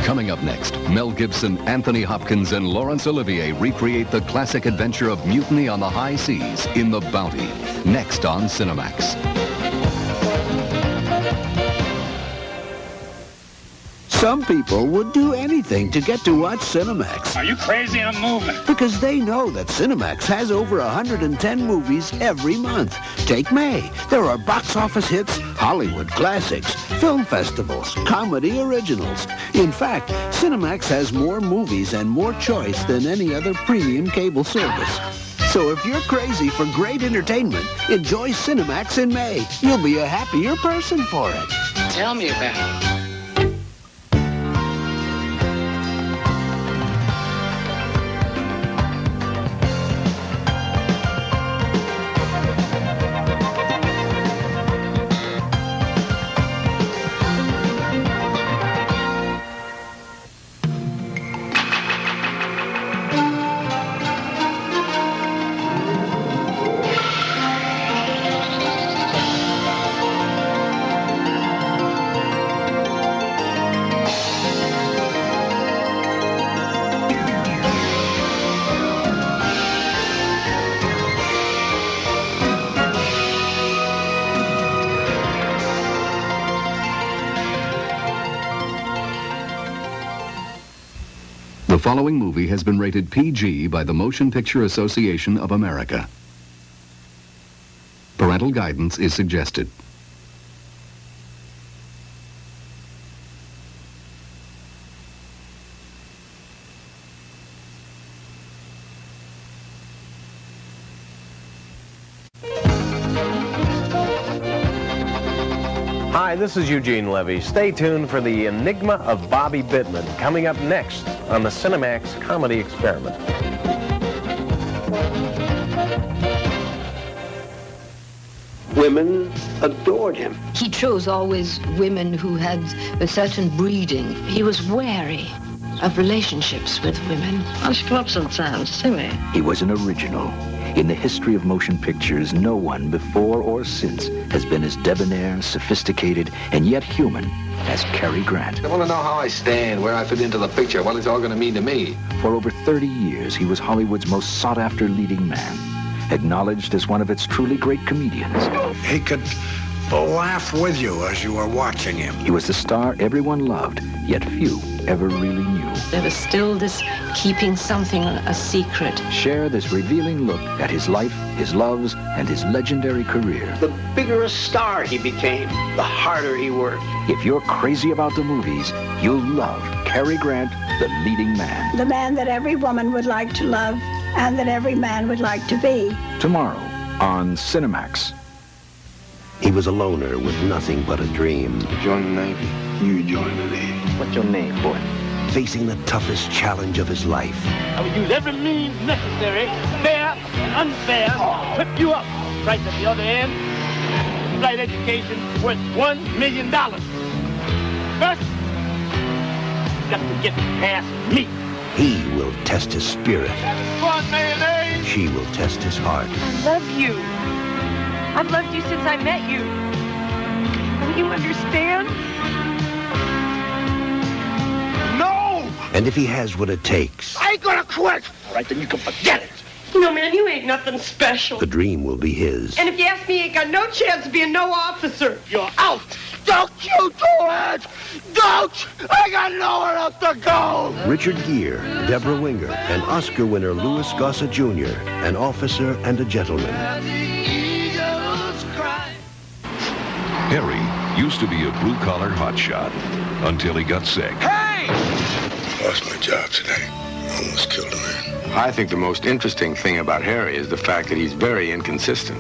Coming up next, Mel Gibson, Anthony Hopkins, and Laurence Olivier recreate the classic adventure of mutiny on the high seas in The Bounty. Next on Cinemax. Some people would do anything to get to watch Cinemax. Are you crazy? I'm moving. Because they know that Cinemax has over 110 movies every month. Take May. There are box office hits, Hollywood classics, film festivals, comedy originals. In fact, Cinemax has more movies and more choice than any other premium cable service. So if you're crazy for great entertainment, enjoy Cinemax in May. You'll be a happier person for it. Tell me about it. The following movie has been rated PG by the Motion Picture Association of America. Parental guidance is suggested. Hi, this is Eugene Levy. Stay tuned for the Enigma of Bobby Bittman coming up next on the Cinemax Comedy Experiment. Women adored him. He chose always women who had a certain breeding. He was wary of relationships with women. Why don't you come up sometimes, see me? He was an original. In the history of motion pictures, no one before or since has been as debonair, sophisticated, and yet human as Cary Grant. I want to know how I stand, where I fit into the picture, what it's all going to mean to me. For over 30 years, he was Hollywood's most sought-after leading man, acknowledged as one of its truly great comedians. He could laugh with you as you were watching him. He was the star everyone loved, yet few ever really knew. There was still this keeping something a secret. Share this revealing look at his life, his loves, and his legendary career. The bigger a star he became, the harder he worked. If you're crazy about the movies, you'll love Cary Grant, the leading man. The man that every woman would like to love and that every man would like to be. Tomorrow on Cinemax. He was a loner with nothing but a dream. Join the Navy. You join the Navy. What's your name, boy? Facing the toughest challenge of his life. I would use every means necessary, fair and unfair, to whip you up. Right at the other end, flight education worth $1 million. First, you got to get past me. He will test his spirit. Fun, mayonnaise. She will test his heart. I love you. I've loved you since I met you. Will you understand? No! And if he has what it takes, I ain't gonna quit! All right, then you can forget it. You know, man, you ain't nothing special. the dream will be his. And if you ask me, you ain't got no chance of being no officer. You're out! Don't you do it! Don't! I got nowhere else to go! Richard Gere, Deborah Winger, and Oscar winner Louis Gossett Jr., an officer and a gentleman. Harry used to be a blue-collar hotshot until he got sick. Hey! Lost my job today. Almost killed a man. I think the most interesting thing about Harry is the fact that he's very inconsistent.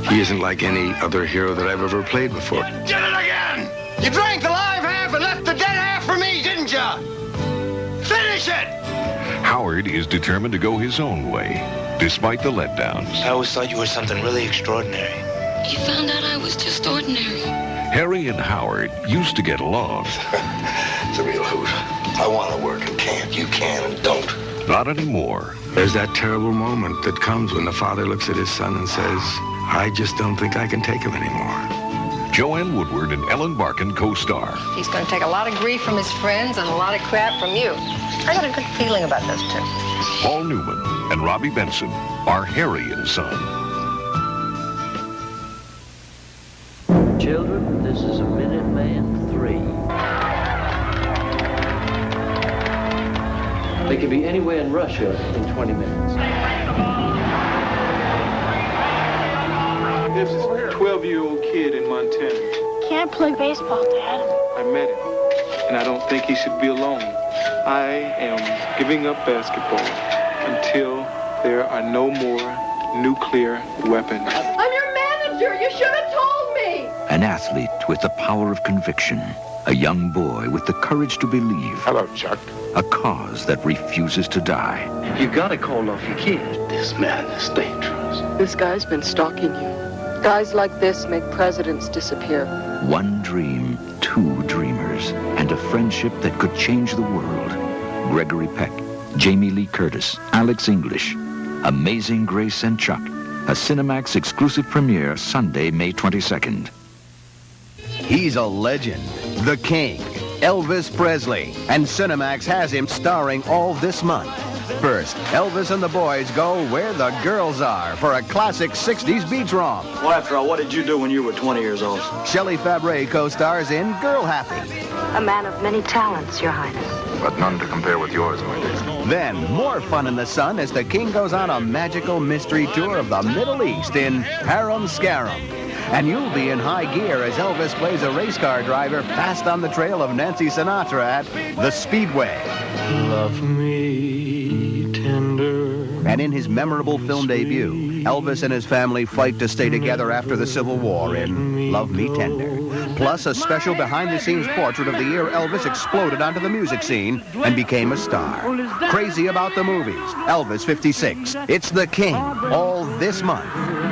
He isn't like any other hero that I've ever played before. You did it again! You drank the live half and left the dead half for me, didn't you? Finish it! Howard is determined to go his own way, despite the letdowns. I always thought you were something really extraordinary. You found out I was just ordinary. Harry and Howard used to get along. It's a real hoot. I want to work and can't. You can and don't. Not anymore. There's that terrible moment that comes when the father looks at his son and says, I just don't think I can take him anymore. Joanne Woodward and Ellen Barkin co-star. He's going to take a lot of grief from his friends and a lot of crap from you. I got a good feeling about those two. Paul Newman and Robbie Benson are Harry and Son. Children, this is a Minuteman 3. They could be anywhere in Russia in 20 minutes. This is a 12-year-old kid in Montana. Can't play baseball, Dad. I met him, and I don't think he should be alone. I am giving up basketball until there are no more nuclear weapons. I'm your manager. You should have told me. An athlete with the power of conviction. A young boy with the courage to believe. Hello, Chuck. A cause that refuses to die. You gotta call off your kid. This man is dangerous. This guy's been stalking you. Guys like this make presidents disappear. One dream, two dreamers, and a friendship that could change the world. Gregory Peck, Jamie Lee Curtis, Alex English. Amazing Grace and Chuck. A Cinemax exclusive premiere Sunday, May 22nd. He's a legend, the king, Elvis Presley, and Cinemax has him starring all this month. First, Elvis and the boys go where the girls are for a classic 60s beach romp. Well, after all, what did you do when you were 20 years old? Shelley Fabre co-stars in Girl Happy. A man of many talents, Your Highness. But none to compare with yours, my dear. Then, more fun in the sun as the king goes on a magical mystery tour of the Middle East in Harem Scarum. And you'll be in high gear as Elvis plays a race car driver fast on the trail of Nancy Sinatra at the Speedway. Love me tender. And in his memorable film debut, Elvis and his family fight to stay together after the Civil War in Love Me Tender. Plus a special behind-the-scenes portrait of the year Elvis exploded onto the music scene and became a star. Crazy About the Movies, Elvis 56. It's the King, all this month.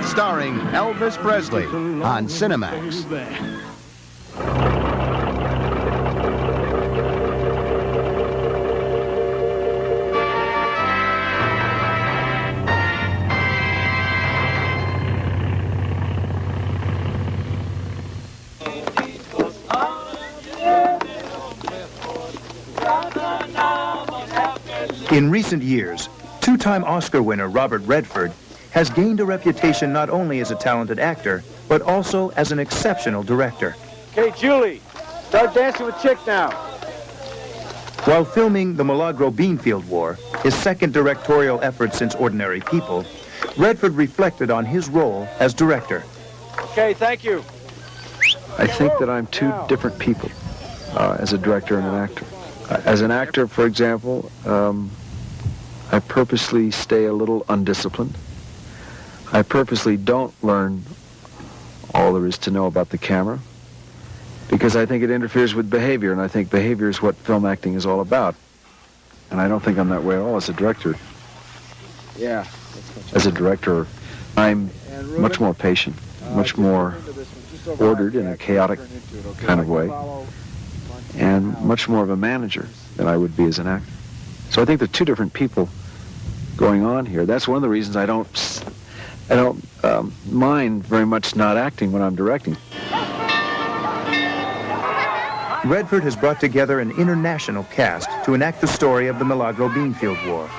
Starring Elvis Presley on Cinemax. In recent years, two-time Oscar winner Robert Redford has gained a reputation not only as a talented actor, but also as an exceptional director. Okay, Julie, start dancing with Chick now. While filming The Milagro Beanfield War, his second directorial effort since Ordinary People, Redford reflected on his role as director. Okay, thank you. I think that I'm two different people as a director and an actor. As an actor, for example, I purposely stay a little undisciplined. I purposely don't learn all there is to know about the camera because I think it interferes with behavior, and I think behavior is what film acting is all about. And I don't think I'm that way at all as a director. Yeah. As a director, I'm much more patient, much more ordered in a chaotic kind of way, and much more of a manager than I would be as an actor. So I think there are two different people going on here. That's one of the reasons I don't mind very much not acting when I'm directing. Redford has brought together an international cast to enact the story of the Milagro Beanfield War.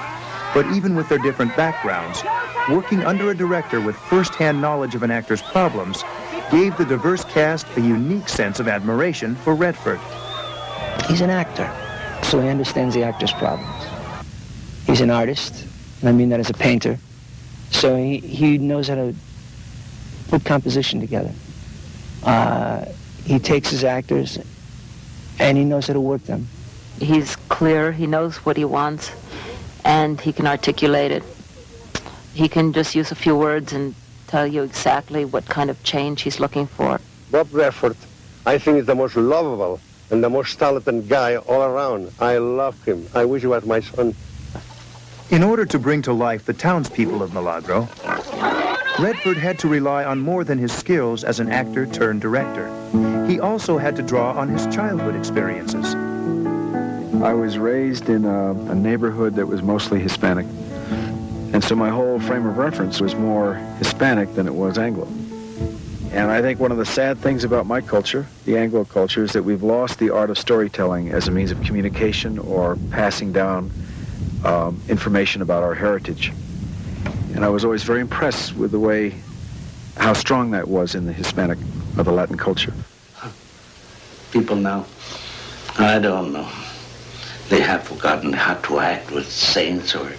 But even with their different backgrounds, working under a director with first-hand knowledge of an actor's problems gave the diverse cast a unique sense of admiration for Redford. He's an actor, so he understands the actor's problems. He's an artist, and I mean that as a painter, so he knows how to put composition together. He takes his actors, and he knows how to work them. He's clear, he knows what he wants, and he can articulate it. He can just use a few words and tell you exactly what kind of change he's looking for. Bob Redford, I think, is the most lovable and the most talented guy all around. I love him. I wish he was my son. In order to bring to life the townspeople of Milagro, Redford had to rely on more than his skills as an actor turned director. He also had to draw on his childhood experiences. I was raised in a neighborhood that was mostly Hispanic, and so my whole frame of reference was more Hispanic than it was Anglo. And I think one of the sad things about my culture, the Anglo culture, is that we've lost the art of storytelling as a means of communication or passing down information about our heritage. And I was always very impressed with the way, how strong that was in the Hispanic or the Latin culture. People now, I don't know. They have forgotten how to act with saints or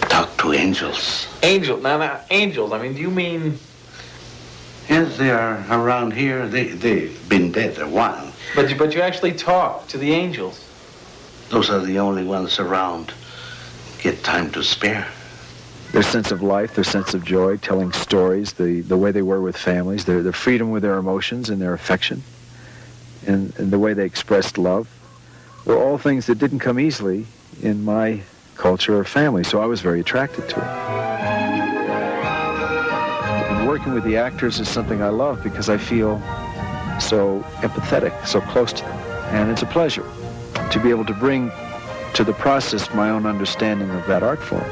talk to angels. Angels? Now, angels, I mean, do you mean... Yes, they are around here. They've been dead a while. But you actually talk to the angels. Those are the only ones around. Get time to spare. Their sense of life, their sense of joy, telling stories, the way they were with families, their freedom with their emotions and their affection, and the way they expressed love, were all things that didn't come easily in my culture or family, so I was very attracted to it. And working with the actors is something I love because I feel so empathetic, so close to them. And it's a pleasure to be able to bring to the process my own understanding of that art form.